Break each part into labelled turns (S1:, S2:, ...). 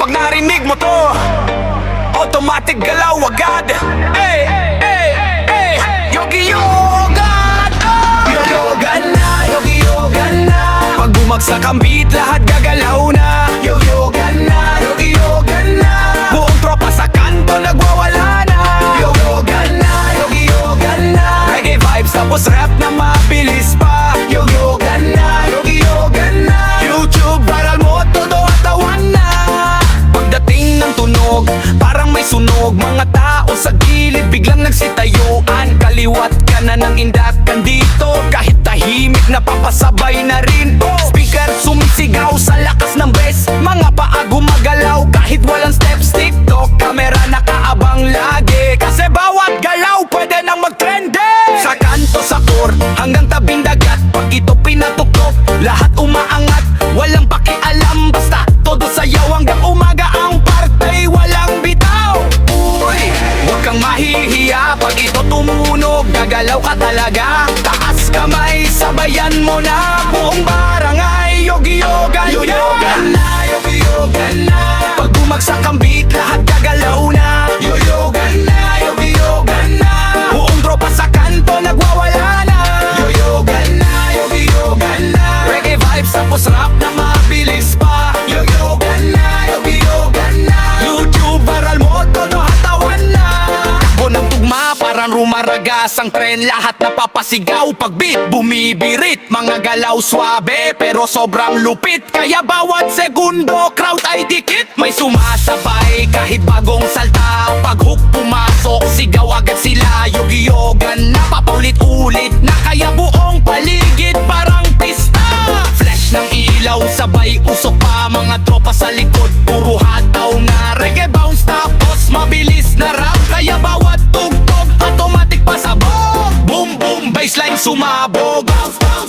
S1: Pag narinig mo to, automatic galaw agad. Ey, ey, ey, yogi-yoga to. Yogi-yoga na, yogi-yoga na. Pag bumagsak ang beat, lahat gagalaw na. Yogi-yoga na, yogi-yoga na. Buong tropa sa kanto nagwawala na. Yogi-yoga na, yogi-yoga na. Reggae vibes tapos rap na mabilis pa. Yogi-yoga na, yogi-yoga na. YouTube viral mo, todo katawan na. Pagdating ng tunog, parang may sunog. Mga tao sa gilid biglang nagsitayuan. Kaliwat ka na ng indakan dito. Kahit tahimik napapasabay na rin. Speaker sumisigaw sa lakas ng bass. Mga paa gumagalaw kahit walang steps. TikTok, kamera nakaabang lagi. Kasi bawat galaw pwede nang mag-trending. Sa kanto, sa core, hanggang tabing dagat. Pag ito pinatutok, lahat umaangat. Walang pakialam, basta todo sayaw hanggang umaga. Ang partay walang bitaw. Uy, huwag kang mahihiya pag ito tumunog. Gagalaw ka talaga, taas kamay, sabayan mo na. Buong barangay, yogi-yoga, yogi-yoga na, yogi-yoga na. Pag bumagsak ang beat, lahat gagalaw na. Yogi-yoga na, yogi-yoga na. Buong tropa sa kanto nagwawala na. Yogi-yoga na, yogi-yoga na. Reggae vibes tapos rap na mabilis pa. Yogi-yoga na, yogi-yoga na. YouTube viral mo, todo hatawan na. Takbo ng tugma, parang rumaragas ang tren. Lahat napapasigaw pag beat bumibirit. Mga galaw swabe pero sobrang lupit. Kaya bawat segundo crowd ay dikit. May sumasabay kahit bagong salta. Pag hook pumasok, sigaw agad sila. Yogi-yoga na, papaulit-ulit na. Kaya buong paligid parang pista. Flash ng ilaw, sabay usok pa. Mga tropa sa likod, puro hataw na. Reggae bounce tapos mabilis na rap. Kaya bawat tugtog, automatic pasabog. Boom boom, baseline sumabog.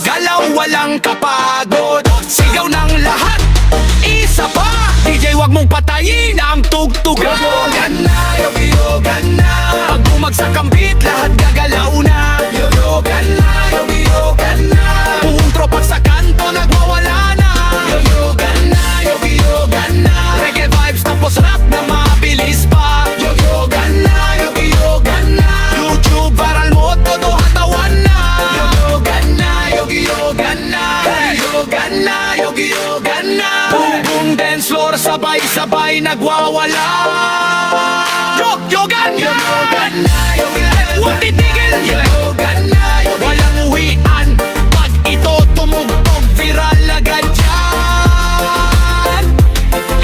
S1: Galaw walang kapagod. Sigaw ng lahat, isa pa. DJ wag mong patayin ang tugtugan. Yogi-yoga na, yogi-yoga na. Pag bumagsak ang beat, lahat gagalaw na. Yogi-yoga na, yogi-yoga na. Buong tropa sa kanto nagwawala na. Yogi-yoga na, yogi-yoga na. Reggae vibes tapos rap na mabilis pa. Yogi-yoga na, yogi-yoga na. YouTube viral mo, todo hatawan na. Yogi-yoga na, yogi-yoga na. Yogi-yoga na, yogi-yoga na. Buong dance floor sabay-sabay nagwawala. Yogi-yoga na, yogi-yoga na, yogi-yoga na. Huwag titigil, yogi-yoga na, walang uwian. Pag ito tumugtog, viral agad dyan.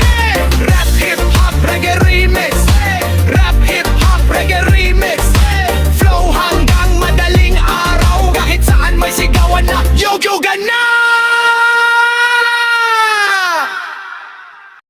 S1: Hey! Rap, hip-hop, reggae remix. Hey! Rap, hip-hop, reggae remix. Hey! Flow hanggang madaling araw. Kahit saan may sigawan na yogi-yoga na.